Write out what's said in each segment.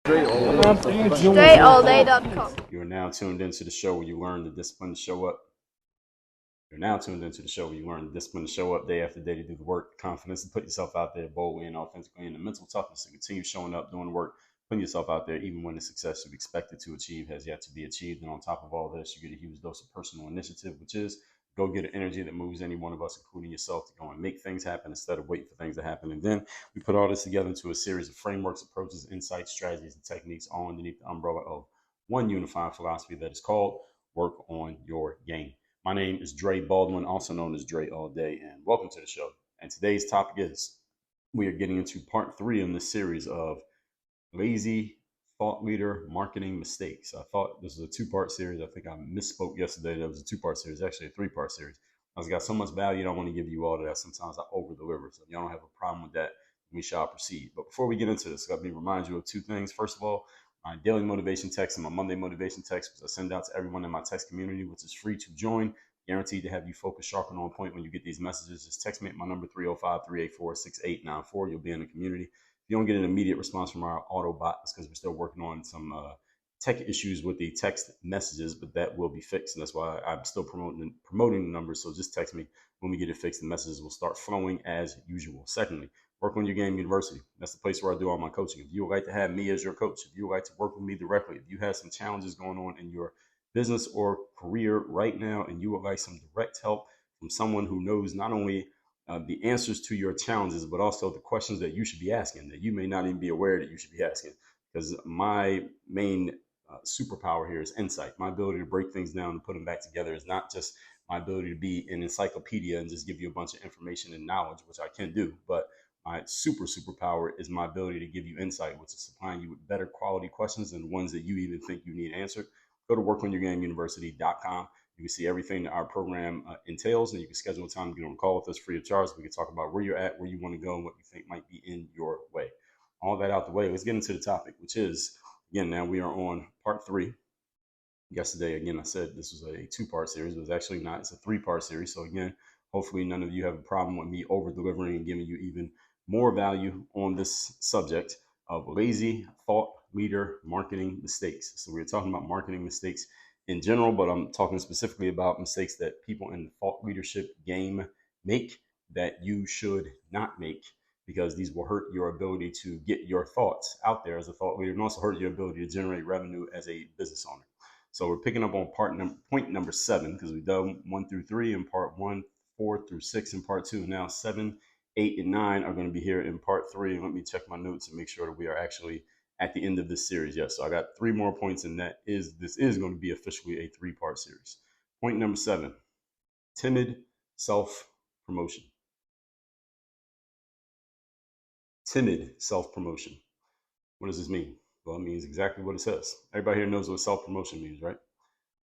StrayAllDay.com. You are now tuned into the show where you learn the discipline to show up. You're now tuned into the show where you learn the discipline to show up day after day to do the work, the confidence to put yourself out there boldly and authentically, and the mental toughness to continue showing up, doing the work, putting yourself out there, even when the success you expected to achieve has yet to be achieved. And on top of all this, you get a huge dose of personal initiative, which is go get an energy that moves any one of us, including yourself, to go and make things happen instead of waiting for things to happen. And then we put all this together into a series of frameworks, approaches, insights, strategies, and techniques, all underneath the umbrella of one unified philosophy that is called Work on Your Game. My name is Dre Baldwin, also known as Dre All Day, and welcome to the show. And today's topic is we are getting into part 3 in this series of lazy thought leader marketing mistakes. I thought this was a 2-part series. I think I misspoke yesterday. That was a 2-part series, actually a 3-part series. I've got so much value, I don't want to give you all of that. Sometimes I over deliver. So if y'all don't have a problem with that, we shall proceed. But before we get into this, let me remind you of 2 things. First of all, my daily motivation text and my Monday motivation text, which I send out to everyone in my text community, which is free to join. Guaranteed to have you focused, sharp, and on point when you get these messages. Just text me at my number 305-384-6894. You'll be in the community. If you don't get an immediate response from our Autobot, it's because we're still working on some tech issues with the text messages, but that will be fixed. And that's why I'm still promoting the numbers. So just text me when we get it fixed. The messages will start flowing as usual. Secondly, Work on Your Game University. That's the place where I do all my coaching. If you would like to have me as your coach, if you would like to work with me directly, if you have some challenges going on in your business or career right now, and you would like some direct help from someone who knows not only the answers to your challenges, but also the questions that you should be asking that you may not even be aware that you should be asking. Because my main superpower here is insight. My ability to break things down and put them back together is not just my ability to be an encyclopedia and just give you a bunch of information and knowledge, which I can do, but my superpower is my ability to give you insight, which is supplying you with better quality questions than the ones that you even think you need answered. Go to workonyourgameuniversity.com. You can see everything that our program entails, and you can schedule a time to get on a call with us free of charge. We can talk about where you're at, where you want to go, and what you think might be in your way. All that out the way, let's get into the topic, which is, again, now we are on part 3. Yesterday, again, I said this was a 2-part series. It was actually not. It's a 3-part series. So again, hopefully none of you have a problem with me over-delivering and giving you even more value on this subject of lazy thought leader marketing mistakes. So we're talking about marketing mistakes in general, but I'm talking specifically about mistakes that people in the thought leadership game make that you should not make, because these will hurt your ability to get your thoughts out there as a thought leader and also hurt your ability to generate revenue as a business owner. So we're picking up on point number 7, because we've done 1 through 3 in part 1, 4 through 6 in part 2. Now 7, 8, and 9 are going to be here in part 3. And let me check my notes and make sure that we are actually at the end of this series. Yes, so I got 3 more points, and this is going to be officially a 3-part series. Point number 7, timid self-promotion. Timid self-promotion. What does this mean? Well, it means exactly what it says. Everybody here knows what self-promotion means, right?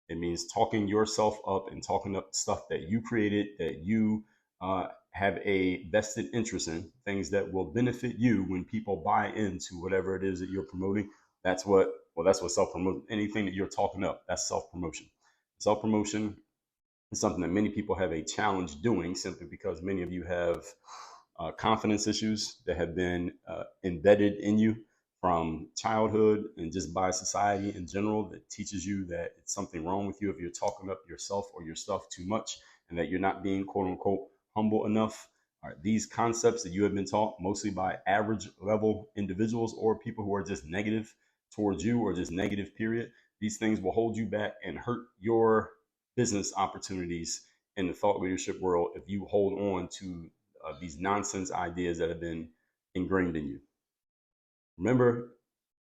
It means talking yourself up and talking up stuff that you created, that you have a vested interest in, things that will benefit you when people buy into whatever it is that you're promoting. That's what self-promotion, anything that you're talking up, that's self-promotion. Self-promotion is something that many people have a challenge doing, simply because many of you have confidence issues that have been embedded in you from childhood and just by society in general, that teaches you that it's something wrong with you if you're talking up yourself or your stuff too much, and that you're not being quote unquote humble enough. All right, these concepts that you have been taught mostly by average level individuals or people who are just negative towards you or just negative, period. These things will hold you back and hurt your business opportunities in the thought leadership world if you hold on to these nonsense ideas that have been ingrained in you. Remember,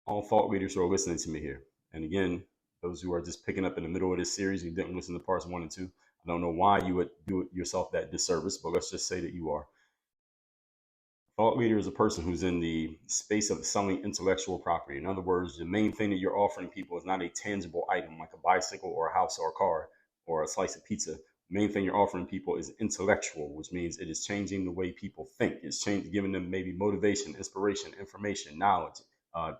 all thought leaders who are listening to me here, and again, those who are just picking up in the middle of this series, you didn't listen to parts 1 and 2. I don't know why you would do yourself that disservice, but let's just say that you are. Thought leader is a person who's in the space of selling intellectual property. In other words, the main thing that you're offering people is not a tangible item like a bicycle or a house or a car or a slice of pizza. The main thing you're offering people is intellectual, which means it is changing the way people think. It's giving them maybe motivation, inspiration, information, knowledge,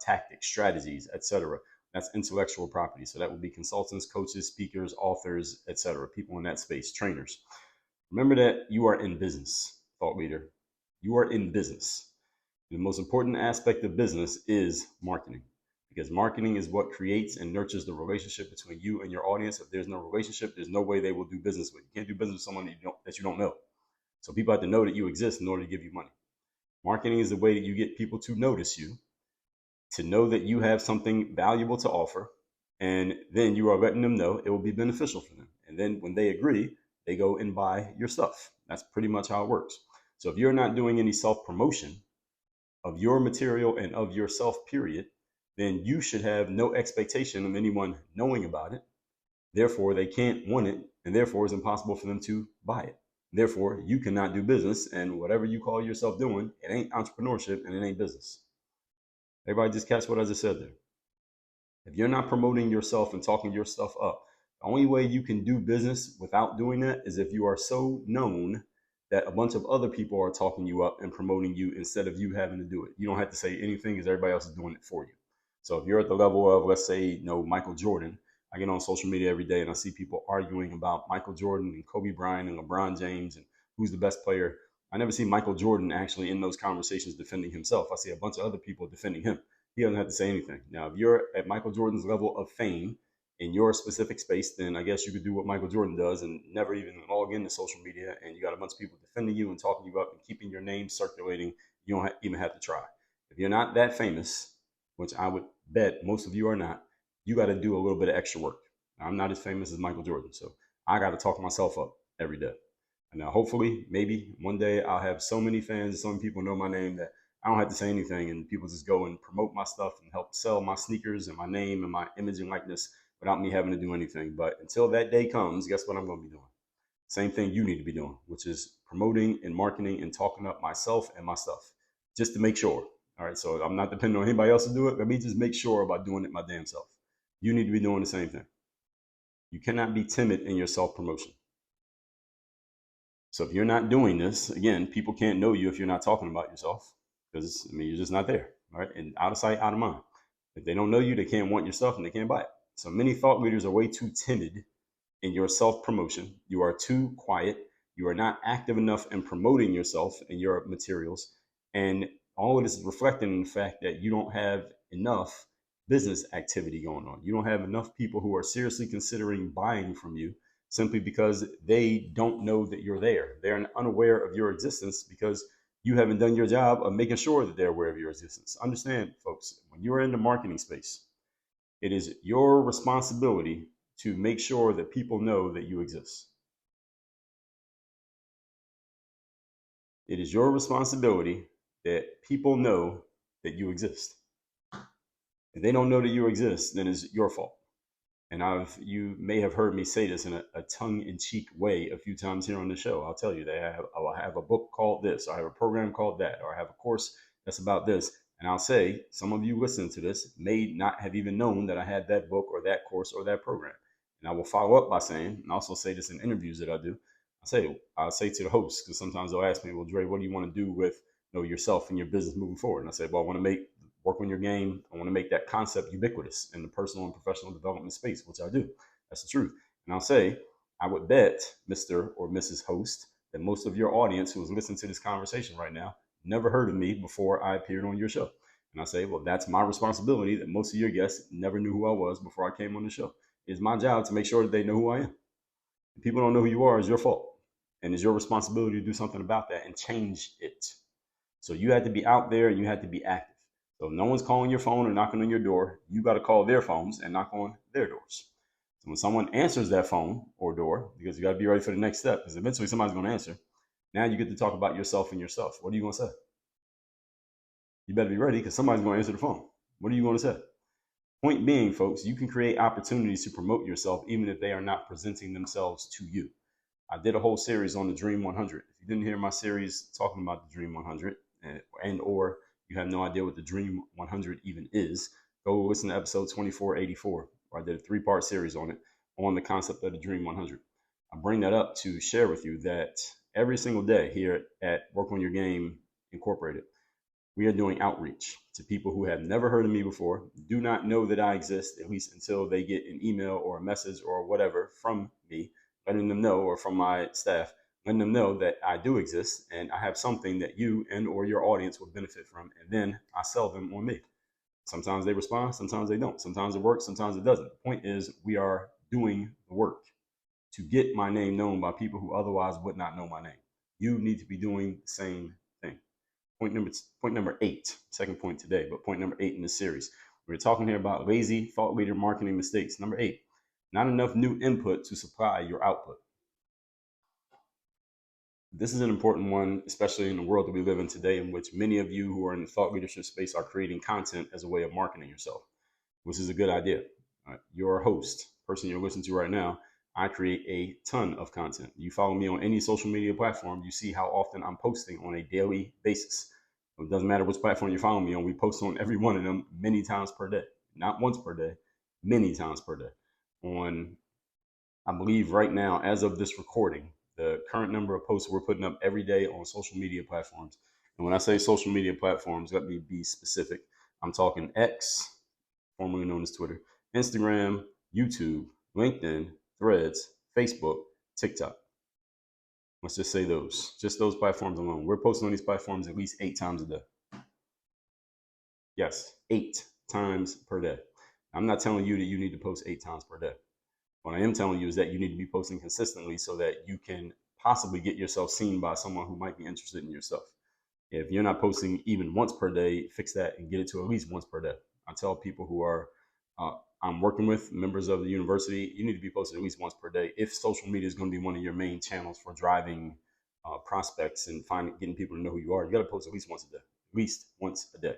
tactics, strategies, etc. That's intellectual property. So that would be consultants, coaches, speakers, authors, etc. People in that space, trainers. Remember that you are in business, thought leader. You are in business. The most important aspect of business is marketing. because marketing is what creates and nurtures the relationship between you and your audience. If there's no relationship, there's no way they will do business with you. You can't do business with someone that you don't know. So people have to know that you exist in order to give you money. Marketing is the way that you get people to notice you, to know that you have something valuable to offer, and then you are letting them know it will be beneficial for them. And then when they agree, they go and buy your stuff. That's pretty much how it works. So if you're not doing any self-promotion of your material and of yourself, period, then you should have no expectation of anyone knowing about it. Therefore, they can't want it, and therefore it's impossible for them to buy it. Therefore, you cannot do business, and whatever you call yourself doing, it ain't entrepreneurship and it ain't business. Everybody just catch what I just said there. If you're not promoting yourself and talking your stuff up, the only way you can do business without doing that is if you are so known that a bunch of other people are talking you up and promoting you instead of you having to do it. You don't have to say anything because everybody else is doing it for you. So if you're at the level of, let's say, Michael Jordan, I get on social media every day and I see people arguing about Michael Jordan and Kobe Bryant and LeBron James and who's the best player. I never see Michael Jordan actually in those conversations defending himself. I see a bunch of other people defending him. He doesn't have to say anything. Now, if you're at Michael Jordan's level of fame in your specific space, then I guess you could do what Michael Jordan does and never even log into social media, and you got a bunch of people defending you and talking you up and keeping your name circulating. You don't even have to try. If you're not that famous, which I would bet most of you are not, you got to do a little bit of extra work. Now, I'm not as famous as Michael Jordan, so I got to talk myself up every day. And now, hopefully, maybe one day I'll have so many fans, so many people know my name that I don't have to say anything, and people just go and promote my stuff and help sell my sneakers and my name and my image and likeness without me having to do anything. But until that day comes, guess what I'm going to be doing? Same thing you need to be doing, which is promoting and marketing and talking up myself and my stuff, just to make sure. All right, so I'm not depending on anybody else to do it. Let me just make sure about doing it my damn self. You need to be doing the same thing. You cannot be timid in your self-promotion. So if you're not doing this, again, people can't know you if you're not talking about yourself, because you're just not there. All right, and out of sight, out of mind. If they don't know you, they can't want your stuff and they can't buy it. So many thought leaders are way too timid in your self-promotion. You are too quiet. You are not active enough in promoting yourself and your materials. And all of this is reflecting in the fact that you don't have enough business activity going on. You don't have enough people who are seriously considering buying from you simply because they don't know that you're there. They're unaware of your existence because you haven't done your job of making sure that they're aware of your existence. Understand, folks, when you're in the marketing space, it is your responsibility to make sure that people know that you exist. It is your responsibility that people know that you exist. If they don't know that you exist, then it's your fault. And you may have heard me say this in a tongue-in-cheek way a few times here on the show. I'll tell you that I have a book called this, or I have a program called that, or I have a course that's about this. And I'll say, some of you listening to this may not have even known that I had that book or that course or that program. And I will follow up by saying, and also say this in interviews that I do, I'll say to the host, because sometimes they'll ask me, well, Dre, what do you want to do with yourself and your business moving forward? And I say, well, I want to work on your game. I want to make that concept ubiquitous in the personal and professional development space, which I do. That's the truth. And I'll say, I would bet, Mr. or Mrs. Host, that most of your audience who is listening to this conversation right now never heard of me before I appeared on your show. And I say, well, that's my responsibility, that most of your guests never knew who I was before I came on the show. It's my job to make sure that they know who I am. If people don't know who you are, it's your fault. And it's your responsibility to do something about that and change it. So you had to be out there and you had to be active. So if no one's calling your phone or knocking on your door, you got to call their phones and knock on their doors. So when someone answers that phone or door, because you got to be ready for the next step, because eventually somebody's going to answer, now you get to talk about yourself and yourself. What are you going to say? You better be ready because somebody's going to answer the phone. What are you going to say? Point being, folks, you can create opportunities to promote yourself even if they are not presenting themselves to you. I did a whole series on the Dream 100. If you didn't hear my series talking about the Dream 100 or you have no idea what the Dream 100 even is, go listen to episode 2484, where I did a 3-part series on it, on the concept of the Dream 100. I bring that up to share with you that every single day here at Work on Your Game Incorporated, we are doing outreach to people who have never heard of me before, do not know that I exist, at least until they get an email or a message or whatever from me, letting them know, or from my staff, letting them know that I do exist and I have something that you and or your audience will benefit from, and then I sell them on me. Sometimes they respond, sometimes they don't. Sometimes it works, sometimes it doesn't. The point is, we are doing the work to get my name known by people who otherwise would not know my name. You need to be doing the same thing. Point number 8, second point today, but point number 8 in this series. We're talking here about lazy thought leader marketing mistakes. Number 8, not enough new input to supply your output. This is an important one, especially in the world that we live in today, in which many of you who are in the thought leadership space are creating content as a way of marketing yourself, which is a good idea. Your host, person you're listening to right now, I create a ton of content. You follow me on any social media platform, you see how often I'm posting on a daily basis. It doesn't matter which platform you're following me on, we post on every one of them many times per day. Not once per day, many times per day. On, I believe right now, as of this recording, the current number of posts we're putting up every day on social media platforms. And when I say social media platforms, let me be specific. I'm talking X, formerly known as Twitter, Instagram, YouTube, LinkedIn, Threads, Facebook, TikTok. Let's just say those, just those platforms alone. We're posting on these platforms at least 8 times a day. Yes, 8 times per day. I'm not telling you that you need to post 8 times per day. What I am telling you is that you need to be posting consistently so that you can possibly get yourself seen by someone who might be interested in your stuff. If you're not posting even once per day, fix that and get it to at least once per day. I tell people who are I'm working with, members of the university, you need to be posted at least once per day. If social media is going to be one of your main channels for driving prospects and getting people to know who you are, you got to post at least once a day. At least once a day.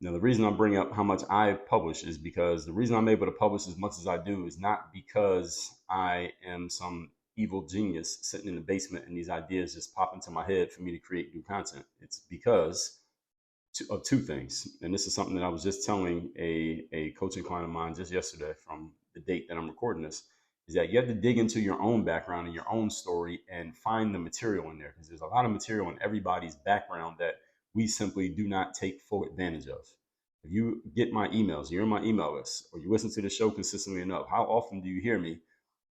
Now, the reason I bring up how much I publish is because the reason I'm able to publish as much as I do is not because I am some evil genius sitting in the basement and these ideas just pop into my head for me to create new content. It's because of 2 things. And this is something that I was just telling a coaching client of mine just yesterday from the date that I'm recording this, is that you have to dig into your own background and your own story and find the material in there, because there's a lot of material in everybody's background that we simply do not take full advantage of. If you get my emails, you're in my email list, or you listen to the show consistently enough, how often do you hear me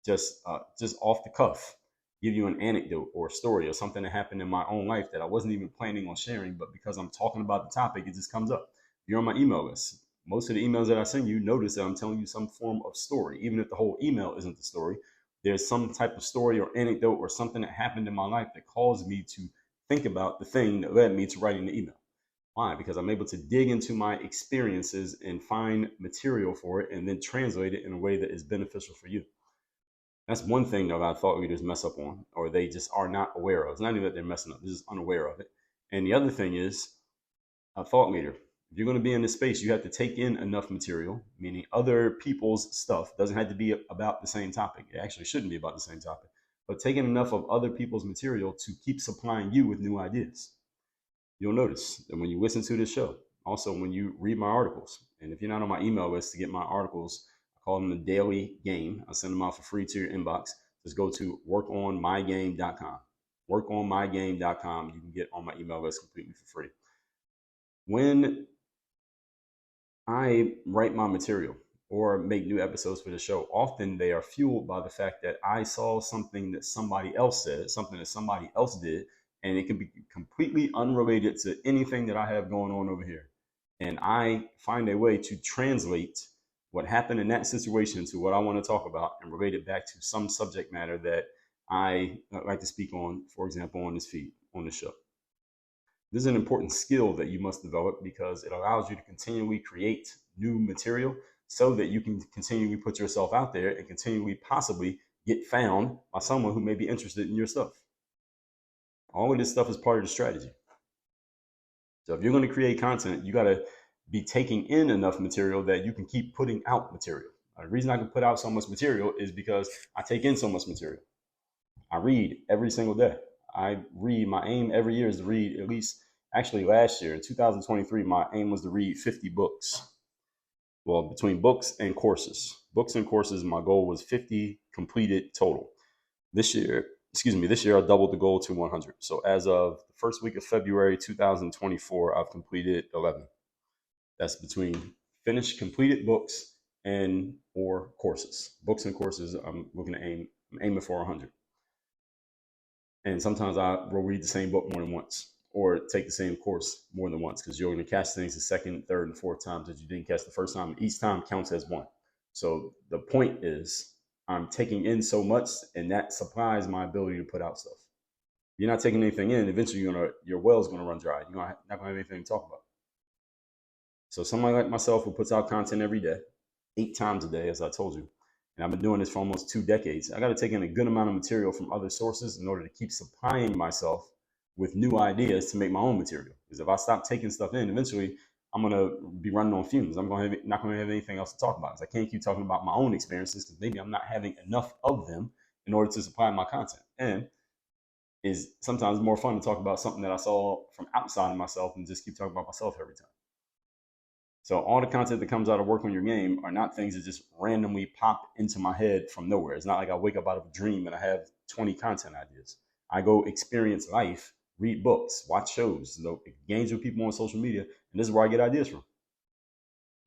just off the cuff give you an anecdote or a story or something that happened in my own life that I wasn't even planning on sharing, but because I'm talking about the topic, it just comes up. You're on my email list. Most of the emails that I send you, notice that I'm telling you some form of story. Even if the whole email isn't the story, there's some type of story or anecdote or something that happened in my life that caused me to think about the thing that led me to writing the email. Why? Because I'm able to dig into my experiences and find material for it and then translate it in a way that is beneficial for you. That's one thing that a lot of thought leaders mess up on, or they just are not aware of. It's not even that they're messing up, they're just unaware of it. And the other thing is, a thought leader, if you're going to be in this space, you have to take in enough material, meaning other people's stuff. It doesn't have to be about the same topic. It actually shouldn't be about the same topic, but taking enough of other people's material to keep supplying you with new ideas. You'll notice that when you listen to this show, also when you read my articles, and if you're not on my email list to get my articles, I call them the daily game. I send them out for free to your inbox. Just go to workonmygame.com. Workonmygame.com. You can get on my email list completely for free. When I write my material or make new episodes for the show, often they are fueled by the fact that I saw something that somebody else said, something that somebody else did, and it can be completely unrelated to anything that I have going on over here. And I find a way to translate what happened in that situation to what I want to talk about and relate it back to some subject matter that I like to speak on, for example, on this feed, on the show. This is an important skill that you must develop because it allows you to continually create new material so that you can continually put yourself out there and continually possibly get found by someone who may be interested in your stuff. All of this stuff is part of the strategy. So if you're going to create content, you got to be taking in enough material that you can keep putting out material. The reason I can put out so much material is because I take in so much material. I read every single day. I read. My aim every year is to read at least, actually last year, in 2023, my aim was to read 50 books. Well, between books and courses. Books and courses, my goal was 50 completed total. This year I doubled the goal to 100. So as of the first week of February 2024, I've completed 11. That's between finished completed books and or courses. Books and courses, I'm aiming for 100. And sometimes I will read the same book more than once, or take the same course more than once, because you're going to catch things the second, third, and fourth times that you didn't catch the first time. Each time counts as one. So the point is, I'm taking in so much, and that supplies my ability to put out stuff. If you're not taking anything in, eventually your well's going to run dry. You're not going to have anything to talk about. So somebody like myself who puts out content every day, 8 times a day, as I told you, and I've been doing this for almost 2 decades, I got to take in a good amount of material from other sources in order to keep supplying myself with new ideas to make my own material. Because if I stop taking stuff in, eventually I'm going to be running on fumes. I'm not going to have anything else to talk about. I can't keep talking about my own experiences because maybe I'm not having enough of them in order to supply my content. And it's sometimes more fun to talk about something that I saw from outside of myself than just keep talking about myself every time. So all the content that comes out of Work on Your Game are not things that just randomly pop into my head from nowhere. It's not like I wake up out of a dream and I have 20 content ideas. I go experience life, read books, watch shows, engage with people on social media, and this is where I get ideas from.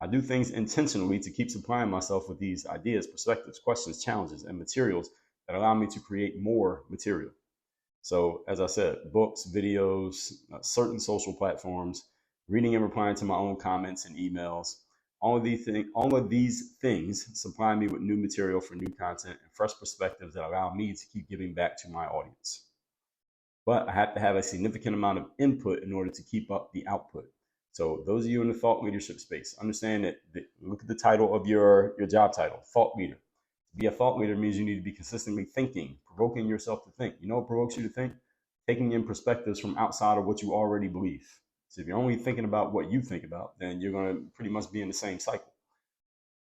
I do things intentionally to keep supplying myself with these ideas, perspectives, questions, challenges, and materials that allow me to create more material. So as I said, books, videos, certain social platforms, reading and replying to my own comments and emails, all of these things supply me with new material for new content and fresh perspectives that allow me to keep giving back to my audience. But I have to have a significant amount of input in order to keep up the output. So those of you in the thought leadership space, understand that look at the title of your job title, thought leader. To be a thought leader means you need to be consistently thinking, provoking yourself to think. You know what provokes you to think? Taking in perspectives from outside of what you already believe. So if you're only thinking about what you think about, then you're going to pretty much be in the same cycle.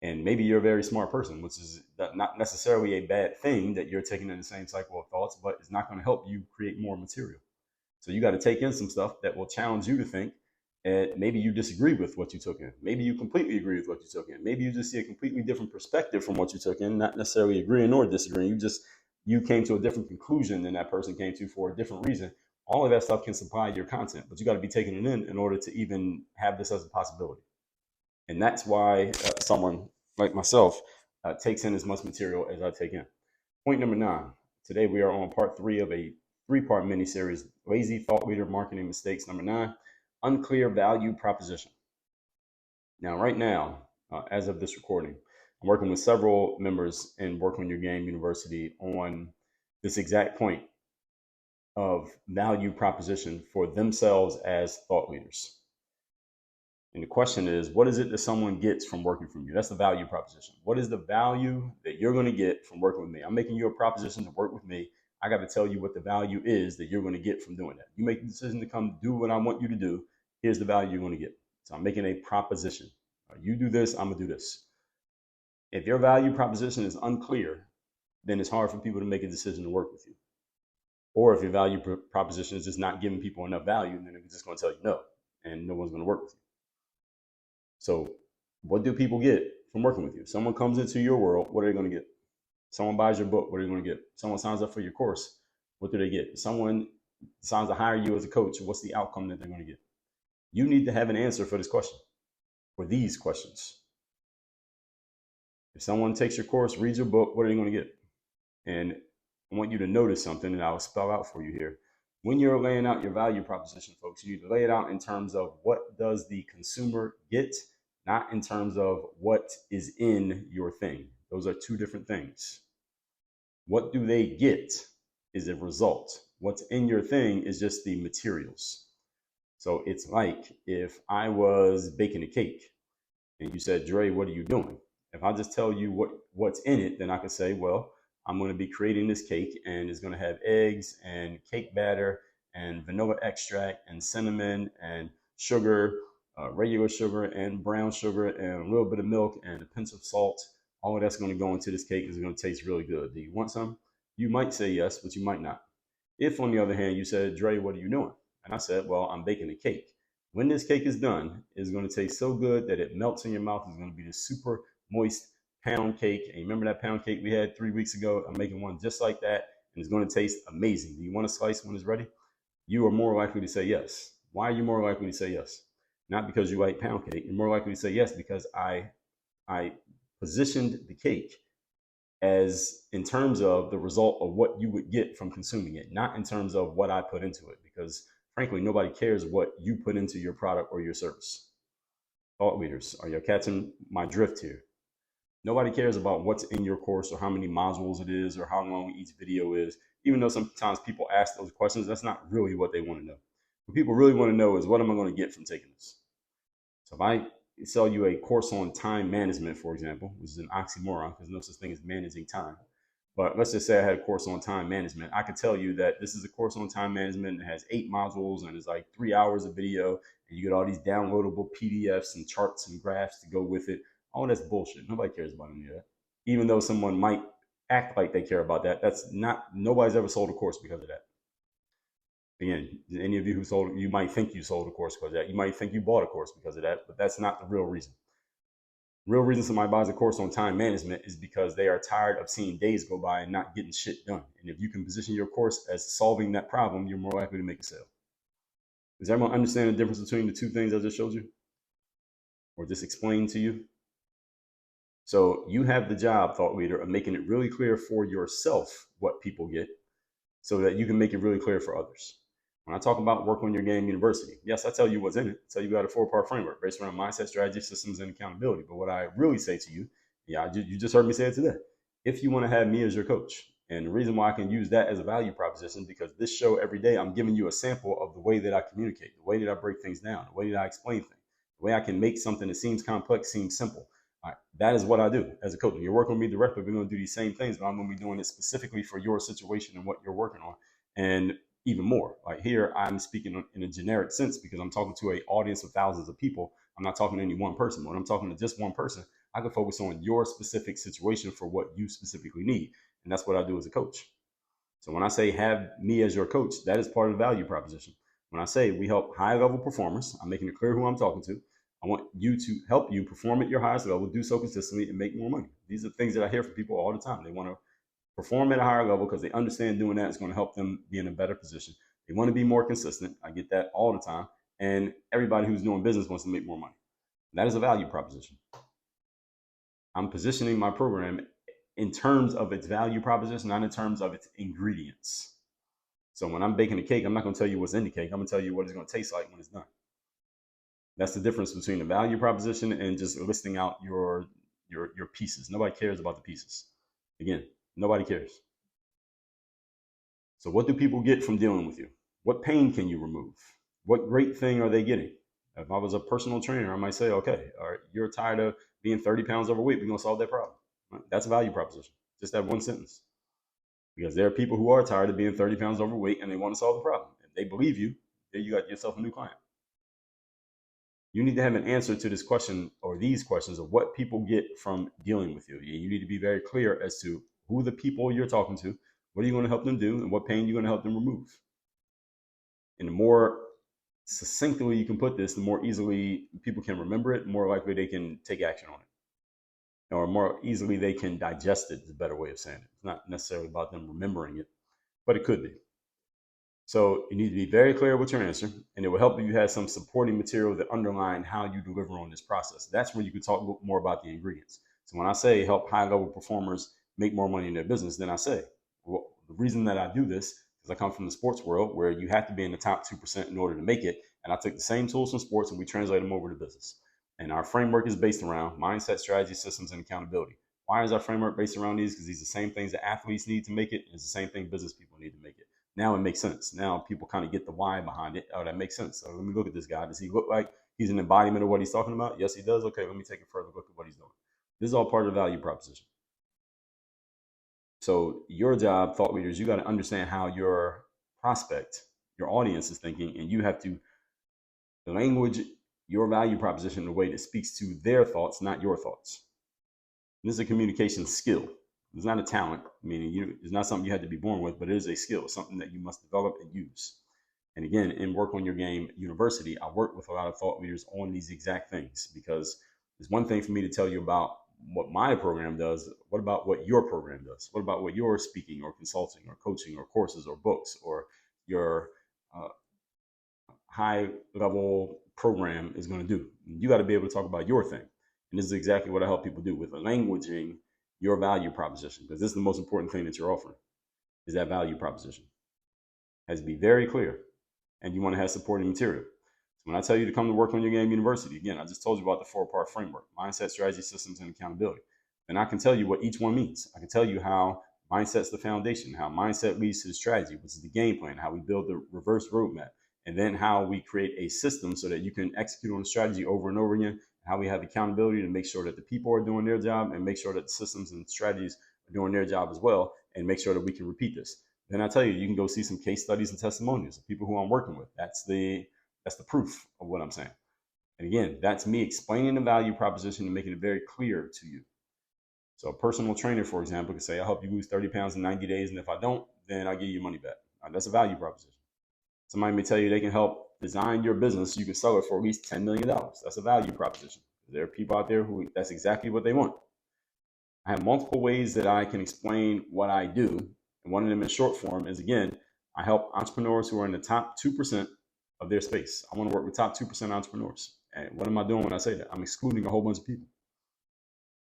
And maybe you're a very smart person, which is not necessarily a bad thing that you're taking in the same cycle of thoughts, but it's not going to help you create more material. So you got to take in some stuff that will challenge you to think. And maybe you disagree with what you took in. Maybe you completely agree with what you took in. Maybe you just see a completely different perspective from what you took in, not necessarily agreeing or disagreeing. You came to a different conclusion than that person came to for a different reason. All of that stuff can supply your content, but you got to be taking it in order to even have this as a possibility. And that's why someone like myself takes in as much material as I take in. Point number 9. Today we are on part 3 of a 3-part mini-series, Lazy Thought Leader Marketing Mistakes. Number 9, unclear value proposition. Now, right now, as of this recording, I'm working with several members in Work on Your Game University on this exact point of value proposition for themselves as thought leaders. And the question is, what is it that someone gets from working from you? That's the value proposition. What is the value that you're going to get from working with me? I'm making you a proposition to work with me. I got to tell you what the value is that you're going to get from doing that. You make the decision to come do what I want you to do. Here's the value you're going to get. So I'm making a proposition. You do this, I'm going to do this. If your value proposition is unclear, then it's hard for people to make a decision to work with you. Or if your value proposition is just not giving people enough value, then they're just going to tell you no, and no one's going to work with you. So what do people get from working with you? Someone comes into your world, what are they going to get? Someone buys your book, what are they going to get? Someone signs up for your course, what do they get? Someone decides to hire you as a coach, what's the outcome that they're going to get? You need to have an answer for this question, for these questions. If someone takes your course, reads your book, what are they going to get? And I want you to notice something that I'll spell out for you here. When you're laying out your value proposition, folks, you need to lay it out in terms of what does the consumer get, not in terms of what is in your thing. Those are 2 different things. What do they get is a result. What's in your thing is just the materials. So it's like if I was baking a cake and you said, Dre, what are you doing? If I just tell you what's in it, then I could say, well, I'm going to be creating this cake and it's going to have eggs and cake batter and vanilla extract and cinnamon and sugar, regular sugar and brown sugar and a little bit of milk and a pinch of salt. All of that's going to go into this cake and it's going to taste really good. Do you want some? You might say yes, but you might not. If, on the other hand, you said, Dre, what are you doing? And I said, well, I'm baking a cake. When this cake is done, it's going to taste so good that it melts in your mouth. It's going to be this super moist pound cake. And you remember that pound cake we had 3 weeks ago? I'm making one just like that, and it's going to taste amazing. Do you want a slice when it's ready? You are more likely to say yes. Why are you more likely to say yes? Not because you like pound cake. You're more likely to say yes because I positioned the cake as in terms of the result of what you would get from consuming it, not in terms of what I put into it. Because Frankly, nobody cares what you put into your product or your service. Thought leaders, are you catching my drift here? Nobody cares about what's in your course or how many modules it is or how long each video is. Even though sometimes people ask those questions, that's not really what they want to know. What people really want to know is, what am I going to get from taking this? So if I sell you a course on time management, for example, which is an oxymoron because no such thing as managing time. But let's just say I had a course on time management. I could tell you that this is a course on time management and it has 8 modules and it's like 3 hours of video and you get all these downloadable PDFs and charts and graphs to go with it. All that's bullshit. Nobody cares about any of that. Even though someone might act like they care about that, that's not, nobody's ever sold a course because of that. Again, any of you who sold, you might think you sold a course because of that. You might think you bought a course because of that, but that's not the real reason. The real reason somebody buys a course on time management is because they are tired of seeing days go by and not getting shit done. And if you can position your course as solving that problem, you're more likely to make a sale. Does everyone understand the difference between the two things I just showed you or just explained to you? So you have the job, thought leader, of making it really clear for yourself what people get so that you can make it really clear for others. When I talk about Work on Your Game University, yes, I tell you what's in it. I tell you about a 4-part framework based around mindset, strategy, systems, and accountability. But what I really say to you, you just heard me say it today. If you want to have me as your coach, and the reason why I can use that as a value proposition, because this show every day, I'm giving you a sample of the way that I communicate, the way that I break things down, the way that I explain things, the way I can make something that seems complex seem simple. All right, that is what I do as a coach. When you're working with me directly, we're going to do these same things, but I'm going to be doing it specifically for your situation and what you're working on. And even more, like here, I'm speaking in a generic sense because I'm talking to an audience of thousands of people. I'm not talking to any one person. When I'm talking to just one person, I can focus on your specific situation for what you specifically need. And that's what I do as a coach. So when I say have me as your coach, that is part of the value proposition. When I say we help high level performers, I'm making it clear who I'm talking to. I want you to help you perform at your highest level, do so consistently, and make more money. These are things that I hear from people all the time. They want to perform at a higher level because they understand doing that is going to help them be in a better position. They want to be more consistent. I get that all the time. And everybody who's doing business wants to make more money. That is a value proposition. I'm positioning my program in terms of its value proposition, not in terms of its ingredients. So when I'm baking a cake, I'm not going to tell you what's in the cake. I'm going to tell you what it's going to taste like when it's done. That's the difference between the value proposition and just listing out your pieces. Nobody cares about the pieces. Again, nobody cares. So what do people get from dealing with you? What pain can you remove? What great thing are they getting? If I was a personal trainer, I might say, okay, all right, you're tired of being 30 pounds overweight. We're going to solve that problem. Right? That's a value proposition. Just that one sentence. Because there are people who are tired of being 30 pounds overweight and they want to solve the problem. If they believe you, then you got yourself a new client. You need to have an answer to this question or these questions of what people get from dealing with you. You need to be very clear as to who the people you're talking to, what are you going to help them do, and what pain you're going to help them remove. And the more succinctly you can put this, the more easily people can remember it, the more likely they can take action on it. Or more easily they can digest it, is a better way of saying it. It's not necessarily about them remembering it, but it could be. So you need to be very clear with your answer, and it will help if you have some supporting material that underline how you deliver on this process. That's when you can talk more about the ingredients. So when I say help high-level performers make more money in their business, then I say, well, the reason that I do this is I come from the sports world where you have to be in the top 2% in order to make it. And I take the same tools from sports and we translate them over to business. And our framework is based around mindset, strategy, systems, and accountability. Why is our framework based around these? Because these are the same things that athletes need to make it. And it's the same thing business people need to make it. Now it makes sense. Now people kind of get the why behind it. Oh, that makes sense. So let me look at this guy. Does he look like he's an embodiment of what he's talking about? Yes, he does. Okay, let me take a further look at what he's doing. This is all part of the value proposition. So your job, thought leaders, you got to understand how your prospect, your audience is thinking, and you have to language your value proposition in a way that speaks to their thoughts, not your thoughts. This is a communication skill. It's not a talent, meaning it's not something you had to be born with, but it is a skill, something that you must develop and use. And again, in Work on Your Game University, I work with a lot of thought leaders on these exact things, because it's one thing for me to tell you about what my program does. What about what your program does? What about what your speaking or consulting or coaching or courses or books or your high level program is going to do? You got to be able to talk about your thing. And this is exactly what I help people do with languaging your value proposition, because this is the most important thing that you're offering, is that value proposition. It has to be very clear. and you want to have supporting material. So when I tell you to come to Work on Your Game University, again, I just told you about the 4-part framework: mindset, strategy, systems, and accountability. And I can tell you what each one means. I can tell you how mindset's the foundation, how mindset leads to the strategy, which is the game plan, how we build the reverse roadmap, and then how we create a system so that you can execute on the strategy over and over again, and how we have accountability to make sure that the people are doing their job and make sure that the systems and strategies are doing their job as well, and make sure that we can repeat this. Then I tell you, you can go see some case studies and testimonials of people who I'm working with. That's the proof of what I'm saying. And again, that's me explaining the value proposition and making it very clear to you. So a personal trainer, for example, could say, I'll help you lose 30 pounds in 90 days. And if I don't, then I'll give you your money back. That's a value proposition. Somebody may tell you they can help design your business so you can sell it for at least $10 million. That's a value proposition. There are people out there who that's exactly what they want. I have multiple ways that I can explain what I do. And one of them in short form is, again, I help entrepreneurs who are in the top 2% of their space. I want to work with top 2% entrepreneurs. And what am I doing when I say that? I'm excluding a whole bunch of people.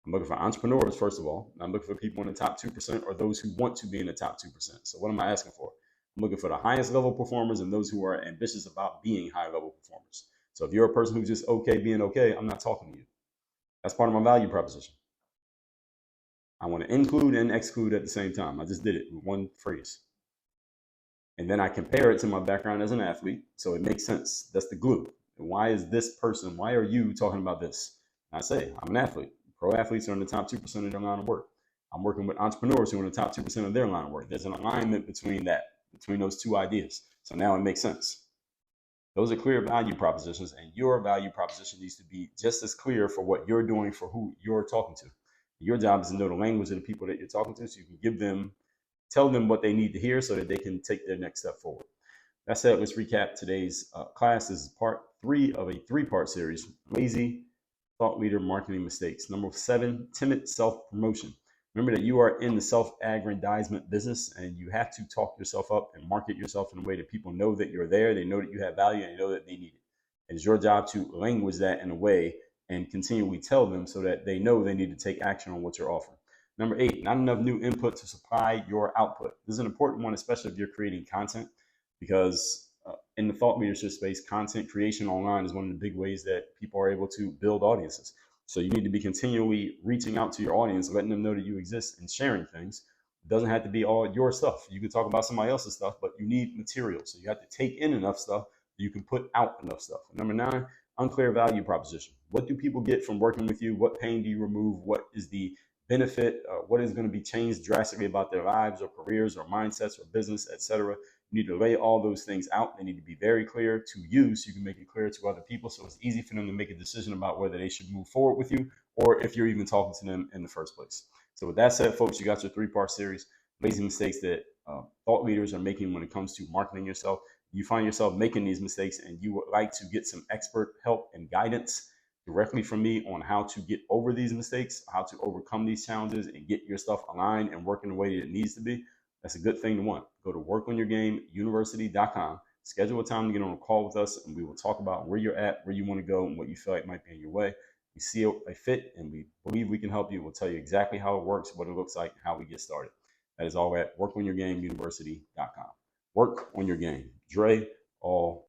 I'm looking for entrepreneurs, first of all. I'm looking for people in the top 2% or those who want to be in the top 2%. So what am I asking for? I'm looking for the highest level performers and those who are ambitious about being high level performers. So if you're a person who's just okay being okay, I'm not talking to you. That's part of my value proposition. I want to include and exclude at the same time. I just did it with one phrase. And then I compare it to my background as an athlete, so it makes sense. That's the glue. And why is this person, why are you talking about this? And I say, I'm an athlete. Pro athletes are in the top 2% of their line of work. I'm working with entrepreneurs who are in the top 2% of their line of work. There's an alignment between those two ideas. So now it makes sense. Those are clear value propositions, and your value proposition needs to be just as clear for what you're doing for who you're talking to. Your job is to know the language of the people that you're talking to, so you can tell them what they need to hear so that they can take their next step forward. That said, let's recap today's class. This is part 3 of a 3-part series: lazy thought leader marketing mistakes. Number 7, timid self-promotion. Remember that you are in the self-aggrandizement business, and you have to talk yourself up and market yourself in a way that people know that you're there, they know that you have value, and they know that they need it. It is your job to language that in a way and continually tell them so that they know they need to take action on what you're offering. Number 8, not enough new input to supply your output. This is an important one, especially if you're creating content, because in the thought leadership space, content creation online is one of the big ways that people are able to build audiences. So you need to be continually reaching out to your audience, letting them know that you exist and sharing things. It doesn't have to be all your stuff. You can talk about somebody else's stuff, but you need material. So you have to take in enough stuff that you can put out enough stuff. Number 9, unclear value proposition. What do people get from working with you? What pain do you remove? What is the benefit? What is going to be changed drastically about their lives or careers or mindsets or business, etc.? You need to lay all those things out. They need to be very clear to you so you can make it clear to other people, so it's easy for them to make a decision about whether they should move forward with you or if you're even talking to them in the first place. So with that said, folks, you got your 3-part series, lazy mistakes that thought leaders are making when it comes to marketing yourself. You find yourself making these mistakes and you would like to get some expert help and guidance directly from me on how to get over these mistakes, how to overcome these challenges and get your stuff aligned and working the way that it needs to be. That's a good thing to want. Go to workonyourgameuniversity.com, schedule a time to get on a call with us, and we will talk about where you're at, where you want to go, and what you feel like might be in your way. We see a fit, and we believe we can help you. We'll tell you exactly how it works, what it looks like, and how we get started. That is all at workonyourgameuniversity.com. Work on your game. Dre, all